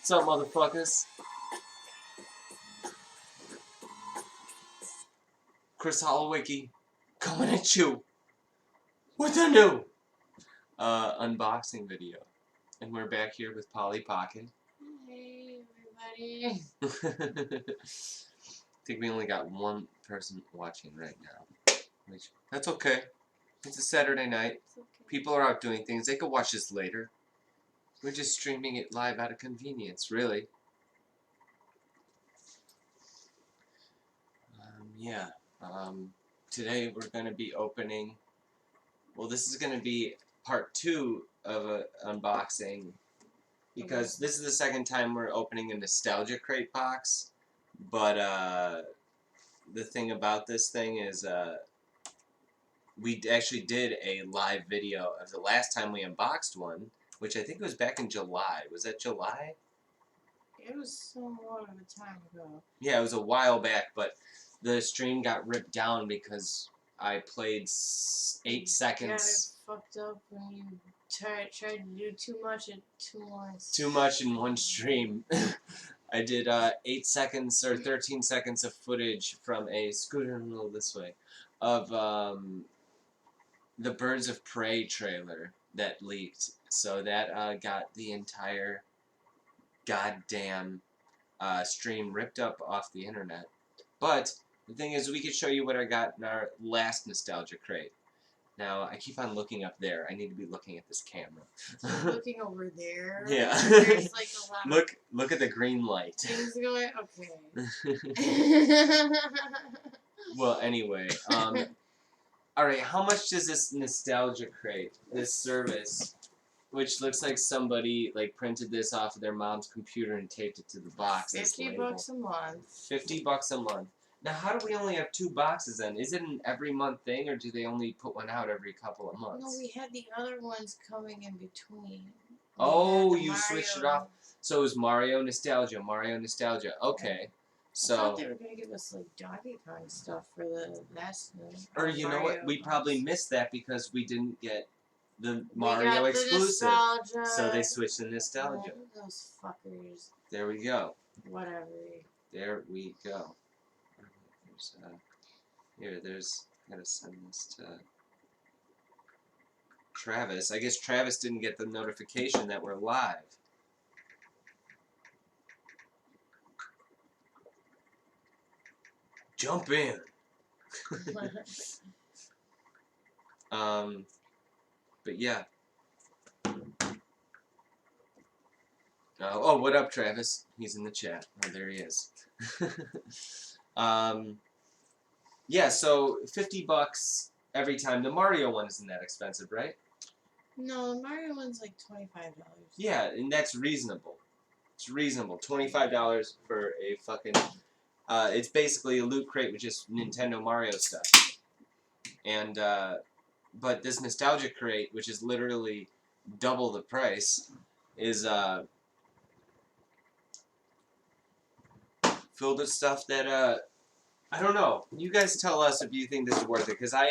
What's up, motherfuckers? Chris Hollowicki coming at you with a new unboxing video. And we're back here with Polly Pocket. Hey, everybody. I think we only got one person watching right now. Which, that's okay. It's a Saturday night. It's okay. People are out doing things. They could watch this later. We're just streaming it live out of convenience, really. Yeah. Today we're going to be opening... Well, this is going to be part 2 of an unboxing. Because this is the second time we're opening a Nostalgia Crate box. But, the thing about this thing is, we actually did a live video of the last time we unboxed one, which I think was back in July. Was that July? It was somewhat of a time ago. Yeah, it was a while back, but the stream got ripped down because I played 8 seconds. Got it fucked up when you tried to do too much at once. Too much in one stream. I did 8 seconds or 13 seconds of footage from a scooter a little this way of the Birds of Prey trailer that leaked. So that got the entire goddamn stream ripped up off the internet. But the thing is, we could show you what I got in our last Nostalgia Crate. Now, I keep on looking up there. I need to be looking at this camera. So looking over there. Yeah. There's like a lot Look at the green light. things going. Okay. Well, anyway, alright, how much does this Nostalgia Crate, this service, which looks like somebody like printed this off of their mom's computer and taped it to the box? $50 a month. $50 a month. Now, how do we only have 2 boxes then? Is it an every month thing, or do they only put one out every couple of months? No, we had the other ones coming in between. Oh, you switched it off. So it was Mario Nostalgia, Okay. So, I thought they were going to give us like Donkey Kong stuff for the last one. Or you know what? We probably missed that because we didn't get the Mario got the exclusive. Nostalgia. So they switched to Nostalgia. Oh, those fuckers. There we go. Whatever. There we go. There's gotta send this to Travis. I guess Travis didn't get the notification that we're live. Jump in. But yeah. Oh, what up, Travis? He's in the chat. Oh, there he is. Yeah, so $50 every time. The Mario one isn't that expensive, right? No, the Mario one's like $25. Yeah, and that's reasonable. It's reasonable. $25 for a fucking... it's basically a loot crate with just Nintendo Mario stuff. And, but this Nostalgia Crate, which is literally double the price, is, filled with stuff that, I don't know. You guys tell us if you think this is worth it, because I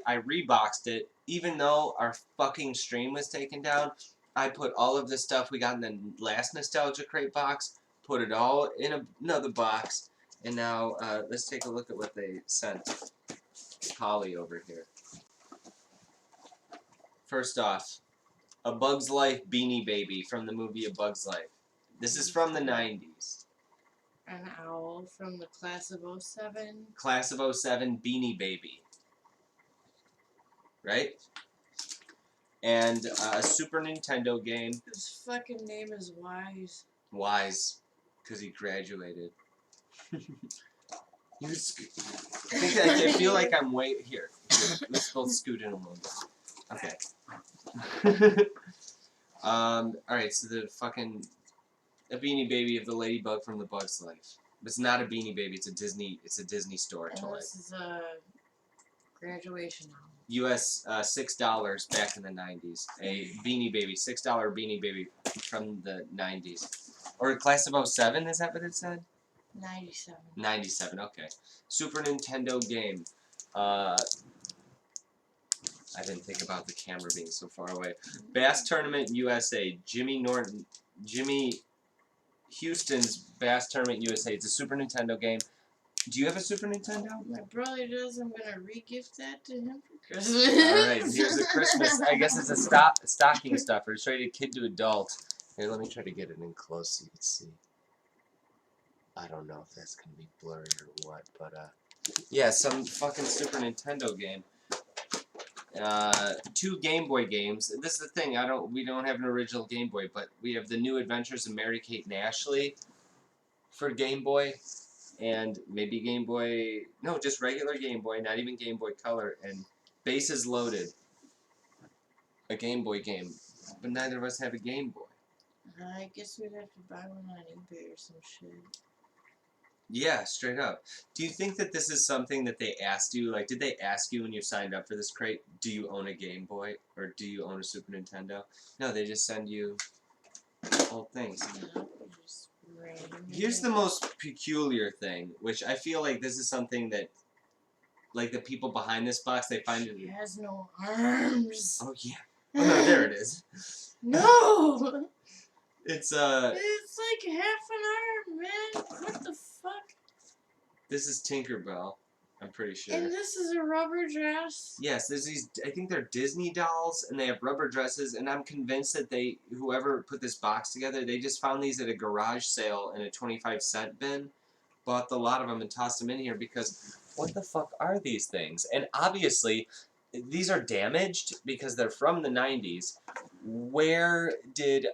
reboxed it, even though our fucking stream was taken down. I put all of the stuff we got in the last Nostalgia Crate box, put it all in another box, and now, let's take a look at what they sent Polly over here. First off, A Bug's Life Beanie Baby from the movie A Bug's Life. This is from the 90s. An owl from the Class of 07. Class of 07 Beanie Baby. Right? And a Super Nintendo game. His fucking name is Wise. Wise. Because he graduated. I feel like I'm way... Here. Let's both scoot in a little bit. Okay. Alright, so the fucking... A Beanie Baby of the Ladybug from The Bug's Life. But it's not a Beanie Baby, it's a Disney Store toy. This is a graduation album. US $6 back in the 90s. A Beanie Baby, $6 Beanie Baby from the 90s. Or Class of 07, is that what it said? 97. 97, okay. Super Nintendo game. I didn't think about the camera being so far away. Bass Tournament USA. Jimmy Houston's Bass Tournament USA. It's a Super Nintendo game. Do you have a Super Nintendo? My brother does. I'm gonna re-gift that to him for Christmas. Alright, here's a Christmas. I guess it's a stocking stuffer. It's rated kid to adult. Here, let me try to get it in close so you can see. I don't know if that's gonna be blurry or what, but yeah, some fucking Super Nintendo game. 2 Game Boy games. This is the thing. We don't have an original Game Boy, but we have the New Adventures of Mary-Kate and Ashley for Game Boy, and maybe Game Boy. No, just regular Game Boy, not even Game Boy Color. And Bases Loaded, a Game Boy game, but neither of us have a Game Boy. I guess we'd have to buy one on eBay or some shit. Yeah, straight up. Do you think that this is something that they asked you? Like, did they ask you when you signed up for this crate, do you own a Game Boy or do you own a Super Nintendo? No, they just send you whole things. No, just randomly. Here's the most peculiar thing, which I feel like this is something that, like, the people behind this box, they find it. She has no arms. Oh, yeah. Oh, no, there it is. No! It's, It's like half an arm, man. What the fuck? this is Tinkerbell, I'm pretty sure. And this is a rubber dress? Yes, there's these, I think they're Disney dolls, and they have rubber dresses, and I'm convinced that whoever put this box together, they just found these at a garage sale in a 25-cent bin, bought a lot of them and tossed them in here because what the fuck are these things? And obviously, these are damaged because they're from the 90s. Where did,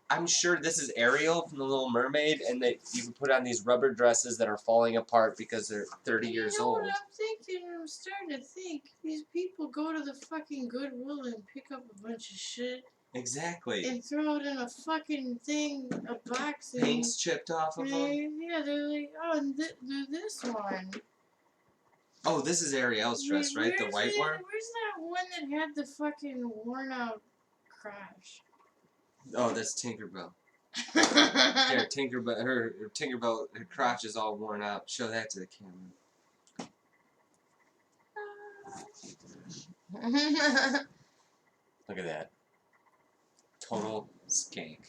I'm sure this is Ariel from The Little Mermaid, and that you can put on these rubber dresses that are falling apart because they're 30 years old. You know what I'm thinking? I'm starting to think. These people go to the fucking Goodwill and pick up a bunch of shit. Exactly. And throw it in a fucking thing, a box. Paint's chipped off of them. Yeah, they're like, oh, and do this one. Oh, this is Ariel's dress, right? The white one? Where's that one that had the fucking worn-out crotch? Oh, that's Tinkerbell. Here, Tinkerbell, her crotch is all worn out. Show that to the camera. Look at that. Total skank.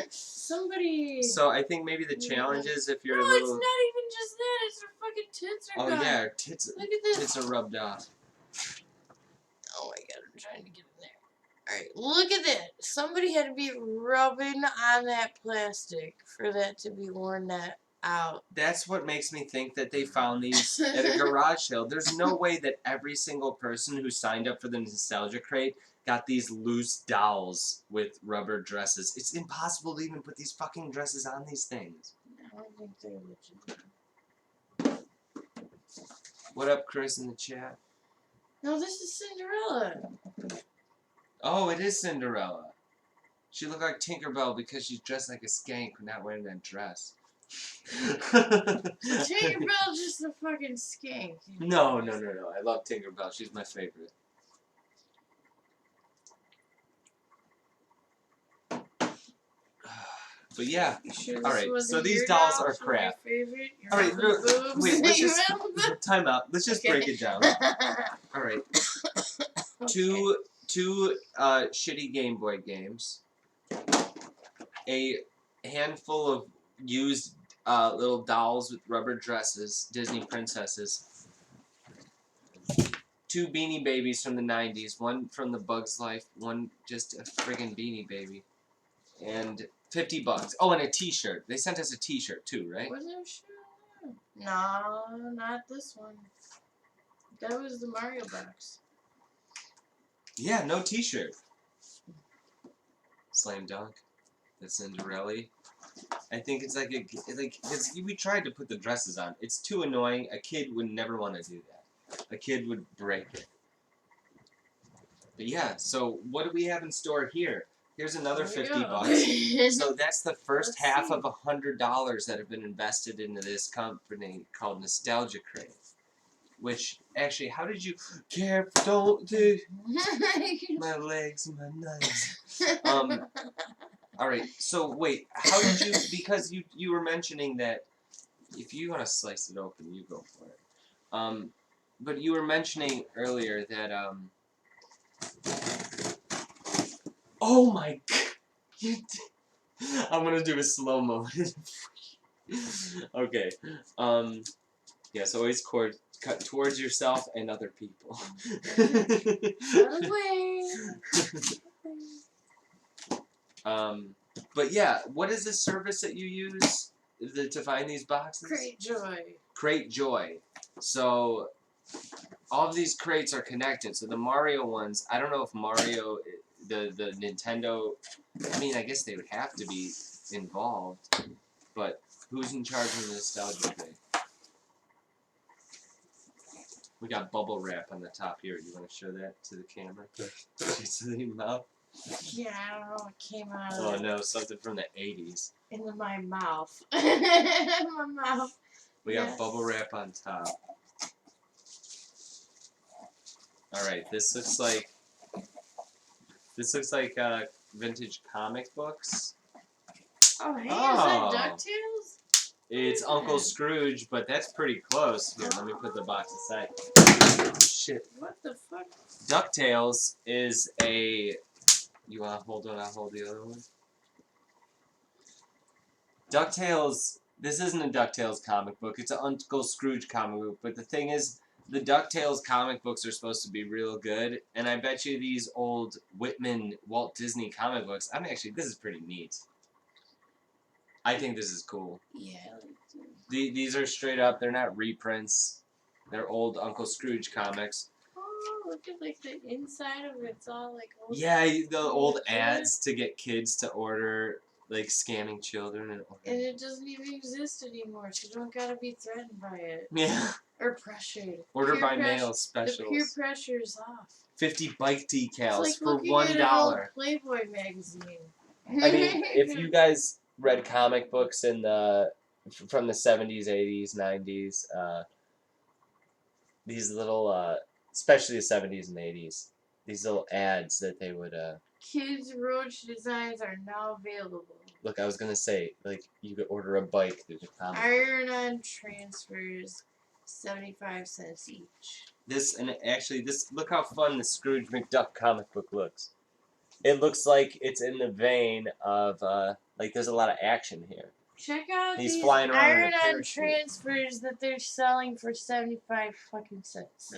Somebody... So I think maybe the challenge is if you're no, a little... it's not even just that. It's her fucking tits are gone. Oh, yeah, her tits, Look at this. tits are rubbed off. Oh my god, I'm trying to get in there. Alright, look at that. Somebody had to be rubbing on that plastic for that to be worn out. That's what makes me think that they found these at a garage sale. There's no way that every single person who signed up for the Nostalgia Crate got these loose dolls with rubber dresses. It's impossible to even put these fucking dresses on these things. I don't think they're legit. What up, Chris, in the chat? No, this is Cinderella. Oh, it is Cinderella. She looked like Tinkerbell because she's dressed like a skank not wearing that dress. Tinkerbell's just a fucking skank. No. I love Tinkerbell. She's my favorite. But yeah, Sure alright, so these dolls are crap. Alright, wait, let's just, time out, let's just break it down. Alright, two shitty Game Boy games, a handful of used little dolls with rubber dresses, Disney princesses, 2 Beanie Babies from the 90s, one from the Bug's Life, one just a friggin' Beanie Baby, and $50. Oh, and a T-shirt. They sent us a T-shirt too, right? Was there a shirt on there? No, not this one. That was the Mario box. Yeah, no T-shirt. Slam Dunk. That's Cinderella. I think it's we tried to put the dresses on. It's too annoying. A kid would never want to do that. A kid would break it. But yeah, so what do we have in store here? Here's another $50. So that's the first half of $100 that have been invested into this company called Nostalgia Crate. Which, actually, how did you... Careful, don't do... my legs, my knives. Alright, so wait, how did you... Because you were mentioning that... If you want to slice it open, you go for it. But you were mentioning earlier that, Oh my god! I'm gonna do a slow mo. Okay. Yes, always cut towards yourself and other people. Run away. But yeah, what is the service that you use to find these boxes? Crate Joy. Crate Joy. So all of these crates are connected. So the Mario ones, I don't know if Mario, the Nintendo, I mean, I guess they would have to be involved. But who's in charge of the nostalgia thing? We got bubble wrap on the top here. You want to show that to the camera? To the mouth? Yeah, I don't know what came out Oh of no, something from the 80s. into my mouth. My mouth. We got bubble wrap on top. Alright, this looks like vintage comic books. Oh, hey, Oh. is that DuckTales? It's Uncle Scrooge, but that's pretty close. Here, let me put the box aside. Shit. What the fuck? DuckTales is a... You want to hold one? I'll hold the other one. DuckTales... This isn't a DuckTales comic book. It's an Uncle Scrooge comic book. But the thing is, the DuckTales comic books are supposed to be real good. And I bet you these old Whitman Walt Disney comic books... I mean, actually, this is pretty neat. I think this is cool. Yeah. These are straight up. They're not reprints. They're old Uncle Scrooge comics. Oh, look at like the inside of it. It's all like old. Yeah, the old ads to get kids to order, like scamming children and And it doesn't even exist anymore, so you don't gotta be threatened by it. Yeah. Or pressured. Order Peer by pressure- mail specials. The peer pressure's off. 50 bike decals It's like for looking at an old $1. Playboy magazine. I mean, if you guys read comic books in from the 70s, 80s, 90s, these little, especially the 70s and 80s, these little ads that they would, Kids' Roach designs are now available. look, I was gonna say, like, you could order a bike through the comic book. Iron-on transfers, 75 cents each. This, and actually, look how fun the Scrooge McDuck comic book looks. It looks like it's in the vein of, like, there's a lot of action here. Check out He's these flying around in a iron-on parachute. transfers that they're selling for 75 fucking cents.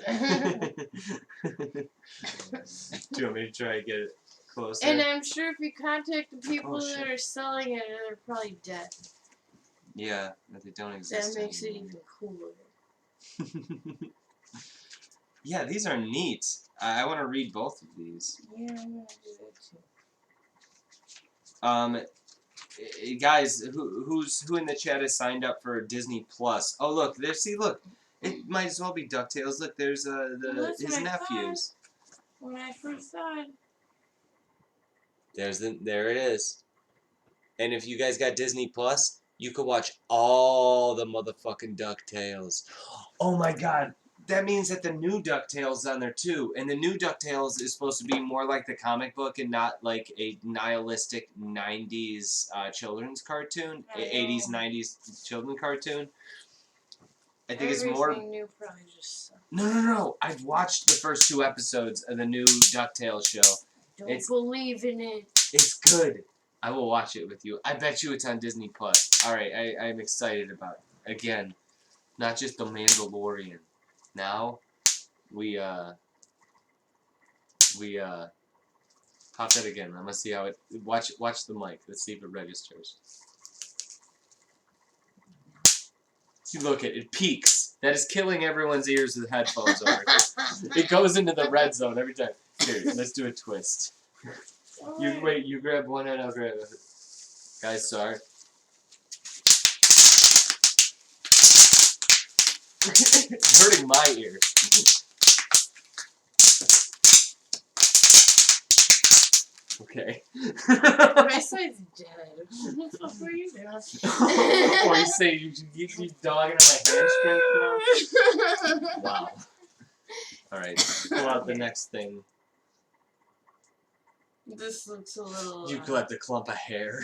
Do you want me to try to get it closer? And I'm sure if you contact the people Oh, shit. that are selling it, they're probably dead. Yeah, but they don't exist That makes it anymore. even cooler. Yeah, these are neat. I want to read both of these. Yeah, I'm gonna do that too. Guys, who in the chat has signed up for Disney Plus? Oh, look, look. It might as well be DuckTales. Look, there's That's his what I nephews. When I first saw it. There it is. And if you guys got Disney Plus, you could watch all the motherfucking DuckTales. Oh my god. That means that the new DuckTales is on there too. And the new DuckTales is supposed to be more like the comic book and not like a nihilistic 90s children's cartoon. 80s, 90s children's cartoon. I think it's more... Everything new probably just sucks. No. I've watched the first 2 episodes of the new DuckTales show. Don't believe in it. It's good. I will watch it with you. I bet you it's on Disney Plus. Alright, I'm excited about it. Again, not just The Mandalorian. Now, we pop that again. I'm gonna see how it, watch the mic. Let's see if it registers. See, look, it peaks. That is killing everyone's ears with headphones over here. It goes into the red zone every time. Here, let's do a twist. You grab one and I'll grab it. Guys, sorry. It's hurting my ears. Okay. My side's dead. What the fuck were you doing? Or you say you dogging on my hamstring now? Wow. Alright, pull out the next thing. This looks a little... You collect a clump of hair.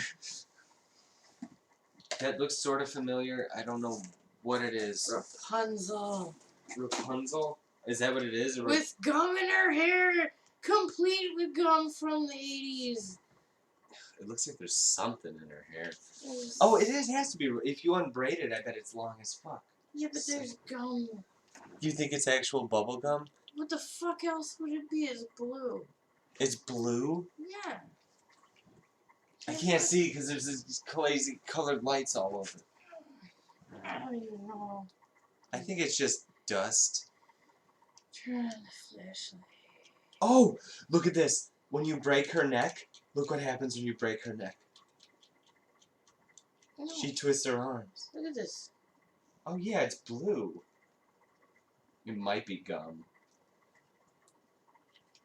That looks sort of familiar. I don't know what it is. Rapunzel. Rapunzel? Is that what it is? With gum in her hair! Complete with gum from the 80s. It looks like there's something in her hair. Oh, it has to be. If you unbraid it, I bet it's long as fuck. Yeah, but there's gum. Do you think it's actual bubble gum? What the fuck else would it be? It's blue. It's blue? Yeah. I can't see because there's these crazy colored lights all over. I don't even know. I think it's just dust. Turn on the flashlight. Oh, look at this. When you break her neck, look what happens when you break her neck. No. She twists her arms. Look at this. Oh yeah, it's blue. It might be gum.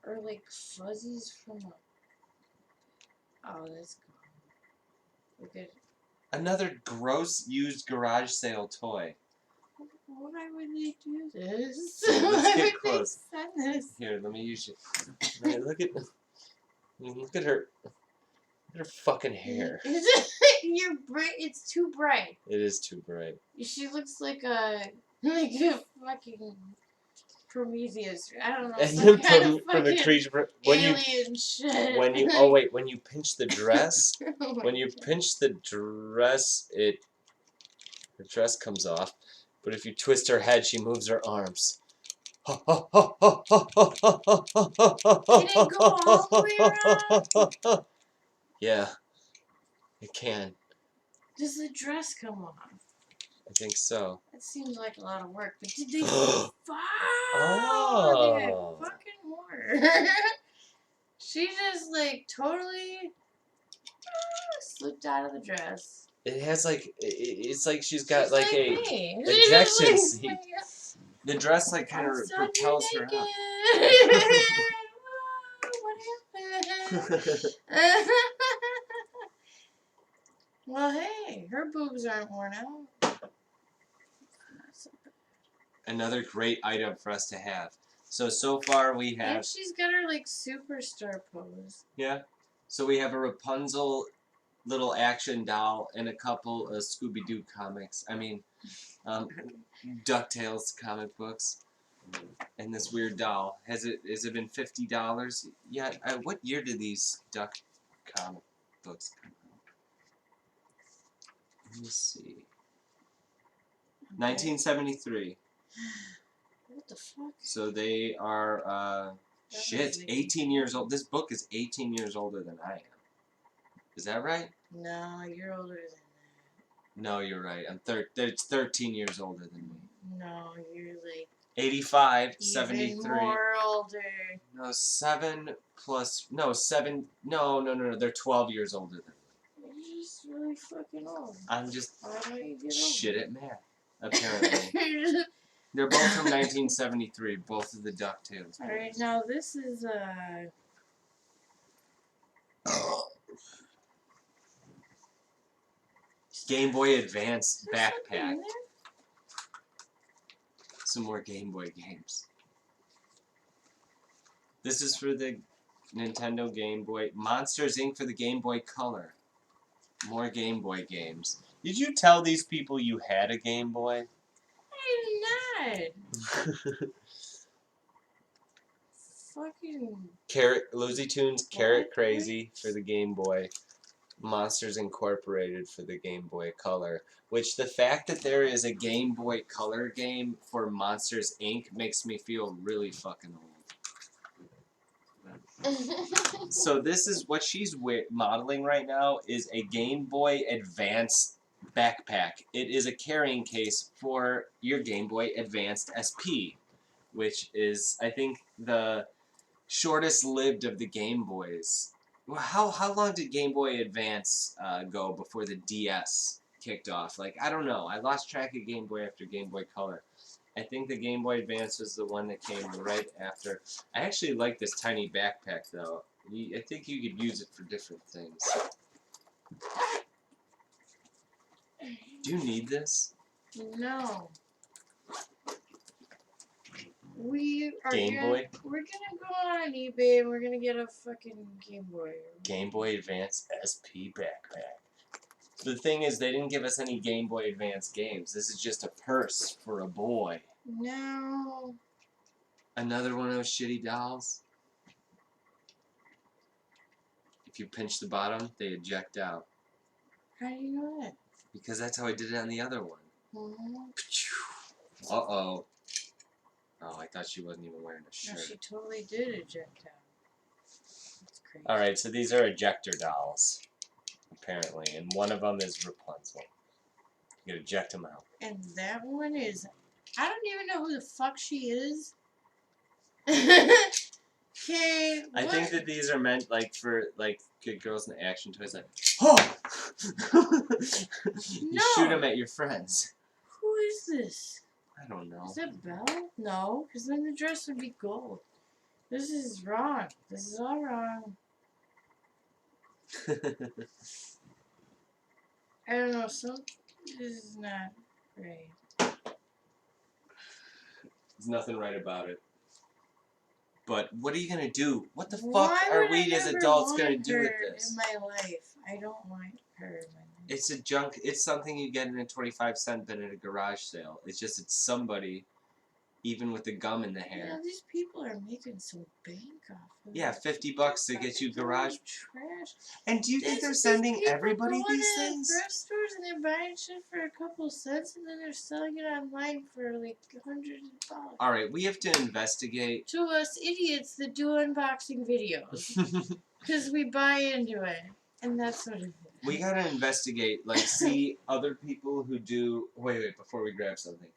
Or like fuzzies from a... Oh, that's gum. Look at... Another gross used garage sale toy. Why would they do this? Yeah, let's Why get would close. they send this? Here, let me use you. Man, look at her. Look at her fucking hair. It's too bright. It is too bright. She looks like a fucking Prometheus. I don't know. And Some then kind of from the fucking creature alien shit. when you pinch the dress, when you pinch the dress, the dress comes off. But if you twist her head, she moves her arms. Can it go all the way around? Yeah, it can. Does the dress come off? I think so. That seems like a lot of work. But did they fuck? Oh. Fucking whore. She just like totally slipped out of the dress. It has like it's like she's got She's like a me. ejection She's seat. like, The dress like kind of I'm suddenly propels her naked. up. What happened? Well, hey, her boobs aren't worn out. Another great item for us to have. So far we have. And she's got her like superstar pose. Yeah. So we have a Rapunzel little action doll and a couple of Scooby-Doo comics. I mean, DuckTales comic books. And this weird doll. Has it been $50 yet? What year did these Duck comic books come out? Let me see. 1973. What the fuck? So they are, shit, 18 years old. This book is 18 years older than I am. Is that right? No, you're older than that. No, you're right. It's 13 years older than me. No, you're like 85, even 73. more older. No, 7 plus, no, 7, no. They're 12 years older than me. You're just really fucking old. I'm just Why don't you get shit over at math, apparently. They're both from 1973, both of the DuckTales. Alright, now this is Game Boy Advance There's something backpack. in there? Some more Game Boy games. This is for the Nintendo Game Boy. Monsters Inc. for the Game Boy Color. More Game Boy games. Did you tell these people you had a Game Boy? I did not. Fucking Looney Tunes Carrot Crazy for the Game Boy. Monsters Incorporated for the Game Boy Color. Which the fact that there is a Game Boy Color game for Monsters Inc. makes me feel really fucking old. So this is what she's modeling right now is a Game Boy Advance backpack. It is a carrying case for your Game Boy Advanced SP, which is, I think, the shortest lived of the Game Boys. How long did Game Boy Advance go before the DS kicked off? Like, I don't know. I lost track of Game Boy after Game Boy Color. I think the Game Boy Advance was the one that came right after. I actually like this tiny backpack, though. I think you could use it for different things. Do you need this? no. We are Game Boy? We're gonna go on eBay and we're gonna get a fucking Game Boy. Game Boy Advance SP backpack. The thing is, they didn't give us any Game Boy Advance games. This is just a purse for a boy. No. Another one of those shitty dolls. If you pinch the bottom, they eject out. How do you know that? Because that's how I did it on the other one. Mm-hmm. Uh-oh. Oh, I thought she wasn't even wearing a shirt. No, she totally did eject out. That's crazy. Alright, so these are ejector dolls, apparently, and one of them is Rapunzel. You can eject them out. And that one is... I don't even know who the fuck she is. Okay, I what? think that these are meant, like, for, like, good girls in action toys, like, oh! You No. shoot them at your friends. Who is this? I don't know. Is that Belle? No, because then the dress would be gold. This is wrong. This is all wrong. I don't know, this is not right. There's nothing right about it. But what are you gonna do? What the fuck Why are would we I as never adults want gonna do with her this? in my life? I don't want her in my life. It's a junk. It's something you get in a 25-cent bin at a garage sale. It's just it's somebody, even with the gum in the hair. You know, these people are making some bank off of Yeah, it. $50 to get you garage. Trash. And do you think they're These sending people everybody going these to things? thrift stores and they're buying shit for a couple cents and then they're selling it online for like hundreds of dollars. All right, we have to investigate. To us idiots that do unboxing videos, because we buy into it, and that's what it is. We gotta investigate, like, see other people who do. Wait, before we grab something,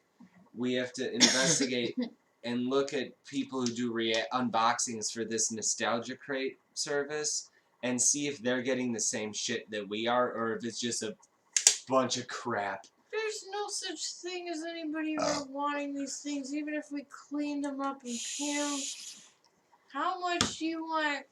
we have to investigate and look at people who do unboxings for this Nostalgia Crate service and see if they're getting the same shit that we are, or if it's just a bunch of crap. There's no such thing as anybody ever wanting these things, even if we cleaned them up and paint them. How much do you want?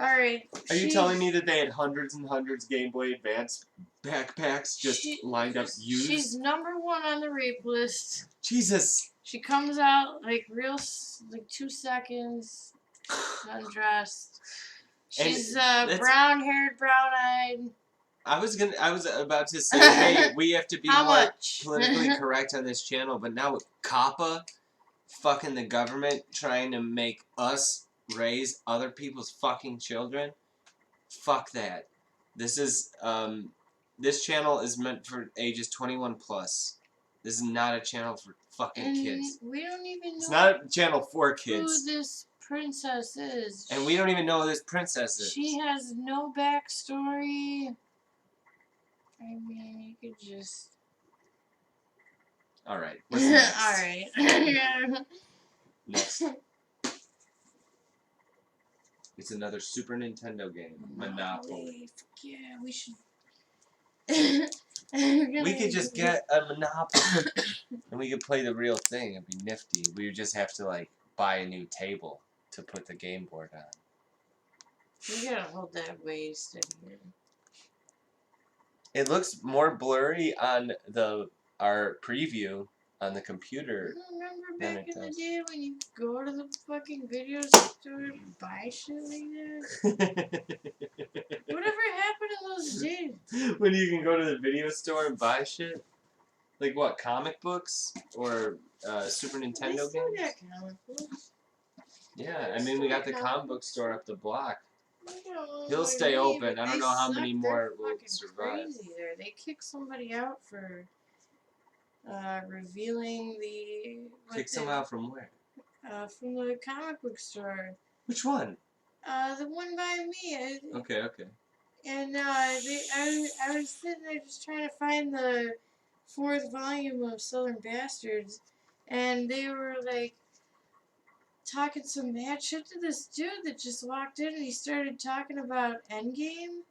Alright. Are you telling me that they had hundreds and hundreds Game Boy Advance backpacks just lined up used? She's number 1 on the rape list. Jesus. She comes out like 2 seconds, undressed. She's brown-haired, brown-eyed. I was about to say, hey, we have to be more politically correct on this channel, but now with COPPA, fucking the government trying to make us raise other people's fucking children, fuck that. This is this channel is meant for ages 21 plus. This is not a channel for fucking kids. We don't even know. It's not a channel for kids. Who this princess is. And we don't even know who this princess is. She has no backstory. I mean, you could just... Alright, what's next? Alright. Next. It's another Super Nintendo game. Monopoly. Yeah, we should... We could just get a Monopoly and we could play the real thing. It'd be nifty. We would just have to, like, buy a new table to put the game board on. You gotta hold that way steady. It looks more blurry on our preview on the computer. Remember than back it in the does. day when you go to the fucking video store and buy shit like that? Whatever happened in those days? When you can go to the video store and buy shit? Like what, comic books? Or Super Nintendo They still games? got comic books. Yeah, I mean, we got the comic book store up the block. He'll He'll stay open. I don't know how many more will survive. Crazy there. They kicked somebody out for revealing the... Kick some out from where? From the comic book store. Which one? The one by me. Okay. And I was sitting there just trying to find the 4th volume of Southern Bastards, and they were like talking some mad shit to this dude that just walked in, and he started talking about Endgame,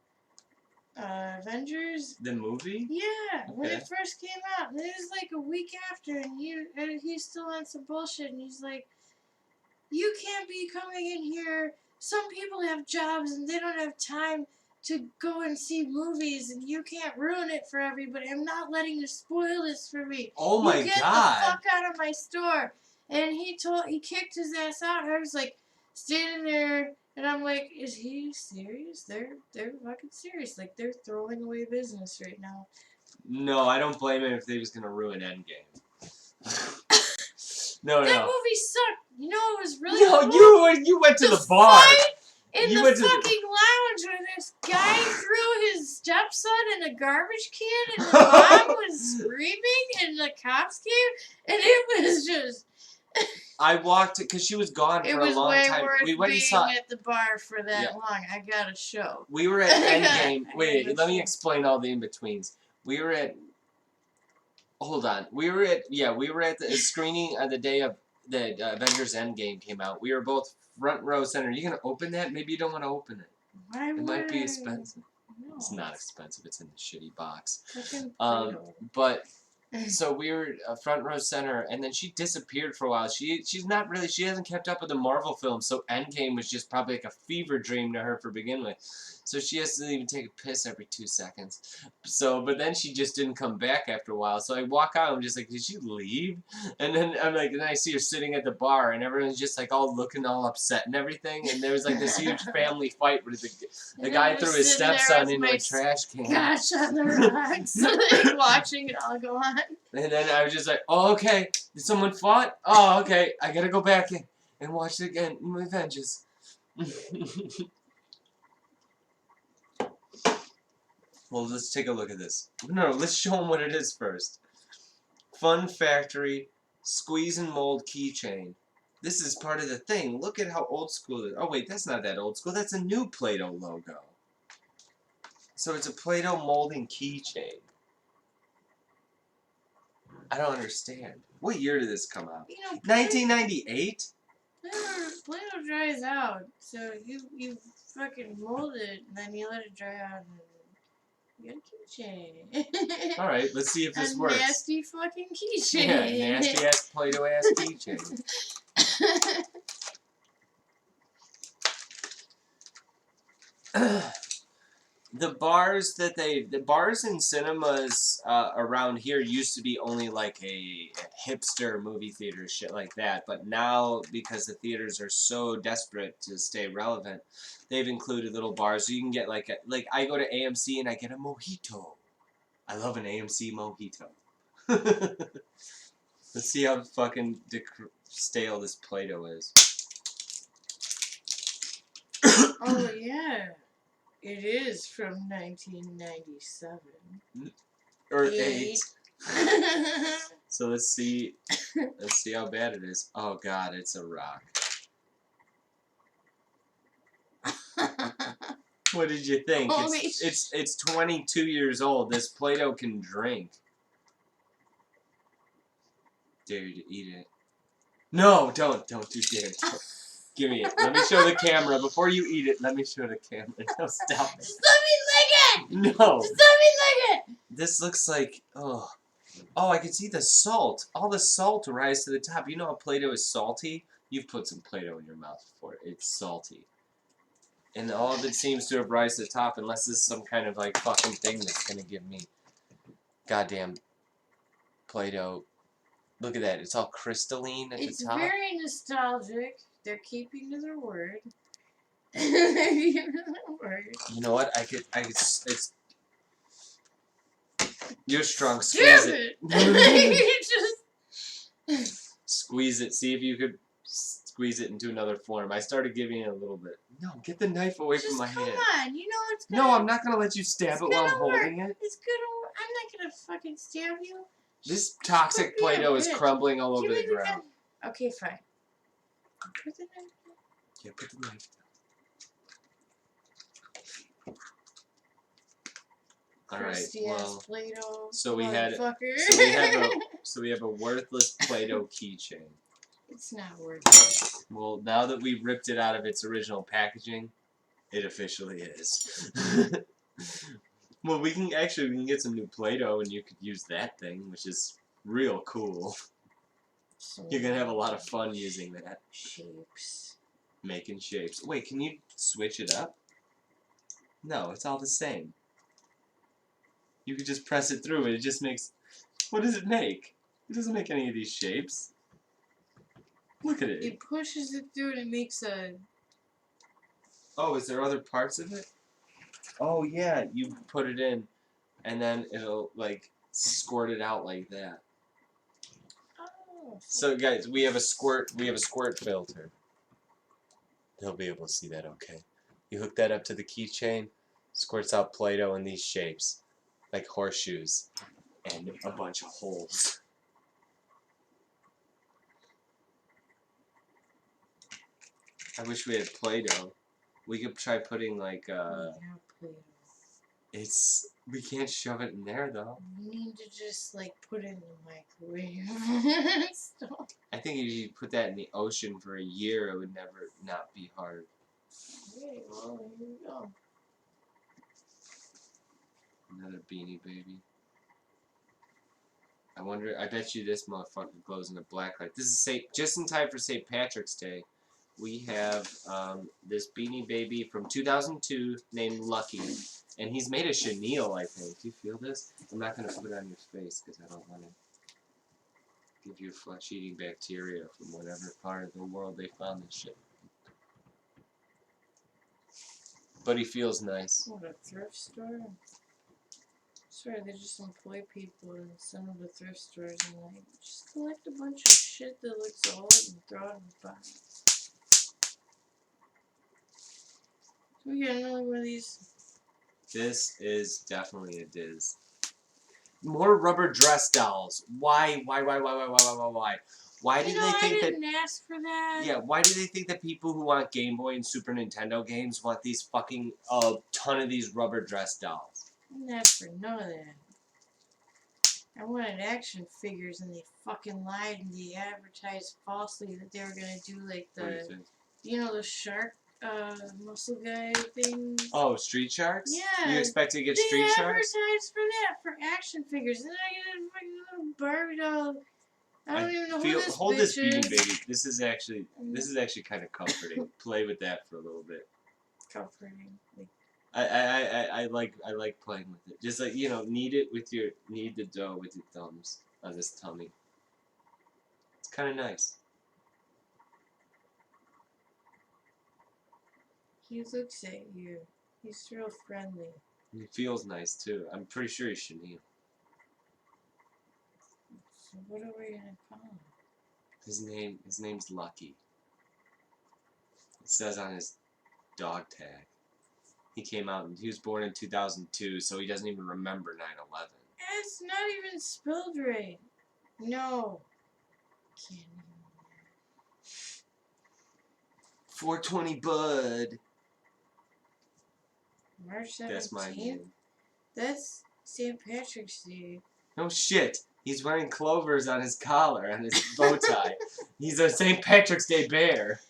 Avengers. The movie? Yeah, when Okay. it first came out, and it was like a week after, and he's still on some bullshit, and he's like, "You can't be coming in here. Some people have jobs and they don't have time to go and see movies, and you can't ruin it for everybody. I'm not letting you spoil this for me. Oh my you get God. the fuck out of my store." And he kicked his ass out. I was like standing there, and I'm like, "Is he serious? They're fucking serious. Like, they're throwing away business right now." No, I don't blame him if they was gonna ruin Endgame. No. That movie sucked. You know, it was really cool. You went to the bar. In You the went to fucking lounge where in a garbage can, and the mom was screaming, and the cops came, and it was just. I walked because she was gone for a long It was way time. worth We went being and saw. at the bar for that long. I got a show. We were at Endgame. Wait, let me explain all the in-betweens. We were at. Hold on. We were at the screening on the day of the Avengers Endgame came out. We were both front row center. Are you gonna open that? Maybe you don't want to open it. Why It might be expensive. No. It's not expensive. It's in the shitty box. Play-Doh. But so we were front row center, and then she disappeared for a while. She's not really. She hasn't kept up with the Marvel films, so Endgame was just probably like a fever dream to her to begin with. So she has to even take a piss every 2 seconds. So, but then she just didn't come back after a while. So I walk out, I'm just like, did she leave? And then I'm like, then I see her sitting at the bar, and everyone's just like all looking all upset and everything. And there was like this huge family fight where the guy threw his stepson into a trash can. Gosh, on the rocks, like watching it all go on. And then I was just like, oh, okay. Did someone fought? Oh, okay. I gotta go back in and watch it again. My vengeance. Well, let's take a look at this. No, let's show them what it is first. Fun Factory Squeeze and Mold Keychain. This is part of the thing. Look at how old school it is. Oh, wait, that's not that old school. That's a new Play-Doh logo. So it's a Play-Doh molding keychain. I don't understand. What year did this come out? 1998? Play-Doh dries out, so you fucking mold it, and then you let it dry out, and you get a keychain. Alright, let's see if this works. Nasty fucking keychain. Yeah, nasty ass Play-Doh ass keychain. The bars in cinemas around here used to be only like a hipster movie theater shit like that, but now because the theaters are so desperate to stay relevant, they've included little bars so you can get like I go to AMC and I get a mojito. I love an AMC mojito. Let's see how fucking stale this Play-Doh is. Oh yeah. It is from 1997. Or 8. So let's see how bad it is. Oh god, it's a rock. What did you think? It's 22 years old. This Play-Doh can drink. Dare you to eat it. No, don't you dare. Give me it. Let me show the camera. Before you eat it, let me show the camera. No, stop it. Just let me lick it! No. Just let me lick it! This looks like, oh, I can see the salt. All the salt rise to the top. You know how Play-Doh is salty? You've put some Play-Doh in your mouth before. It's salty. And all of it seems to have rise to the top unless this is some kind of, like, fucking thing that's gonna give me goddamn Play-Doh. Look at that. It's all crystalline at the top. It's very nostalgic. They're keeping to their word. You know what? I could, it's... You're strong. Squeeze it. Just... Squeeze it. See if you could squeeze it into another form. I started giving it a little bit. No, get the knife away from my hand. Come on. You know it's gonna... No, I'm not going to let you stab it while I'm holding it. It's gonna... I'm not going to fucking stab you. This toxic Play-Doh is crumbling all over the ground. Okay, fine. Put the knife down. Yeah, put the knife down. Alright, well, Play-Doh, so we have a worthless Play-Doh keychain. It's not worthless. Well, now that we've ripped it out of its original packaging, it officially is. Well, we can get some new Play-Doh and you could use that thing, which is real cool. So You're gonna have a lot of fun using that. Shapes. Making shapes. Wait, can you switch it up? No, it's all the same. You could just press it through and it just makes... What does it make? It doesn't make any of these shapes. Look at it. It pushes it through and it makes a... Oh, is there other parts of it? Oh yeah, you put it in and then it'll like squirt it out like that. Oh. So guys, we have a squirt filter. They'll be able to see that okay. You hook that up to the keychain, squirts out Play-Doh in these shapes. like horseshoes and a bunch of holes. I wish we had Play-Doh. We could try putting like we can't shove it in there though. We need to just like put it in the microwave. I think if you put that in the ocean for a year, it would never not be hard. Okay, well, here we go. Another Beanie Baby. I wonder. I bet you this motherfucker glows in a black light. This is just in time for St. Patrick's Day. We have this Beanie Baby from 2002 named Lucky, and he's made of chenille, I think. Do you feel this? I'm not gonna put it on your face because I don't want to give you flesh-eating bacteria from whatever part of the world they found this shit. But he feels nice. What, a thrift store? Swear they just employ people and send them to thrift stores and like just collect a bunch of shit that looks old and throw it in the box. We got another one of these. This is definitely a Diz. More rubber dress dolls. Why? Why do they think I didn't ask for that. Yeah, why do they think that people who want Game Boy and Super Nintendo games want these fucking ton of these rubber dress dolls? I didn't ask for none of that. I wanted action figures and they fucking lied and they advertised falsely that they were gonna do like the the shark muscle guy thing. Oh, Street Sharks? Yeah. You expect to get Street Sharks? They advertised for that, for action figures. And then I get a fucking little Barbie doll. I don't even know who this Hold bitch this Beanie is. Baby. This is actually kind of comforting. Play with that for a little bit. Comforting. I like playing with it. Just like knead the dough with your thumbs on his tummy. It's kind of nice. He looks at you. He's real friendly. He feels nice too. I'm pretty sure he's chenille. So what are we gonna call him? His name's Lucky. It says on his dog tag. He came out and he was born in 2002, so he doesn't even remember 9/11. It's not even spelled right. No. Can't even. 420 Bud. March 17th? That's my name. That's St. Patrick's Day. No shit. He's wearing clovers on his collar, on his bow tie. He's a St. Patrick's Day bear.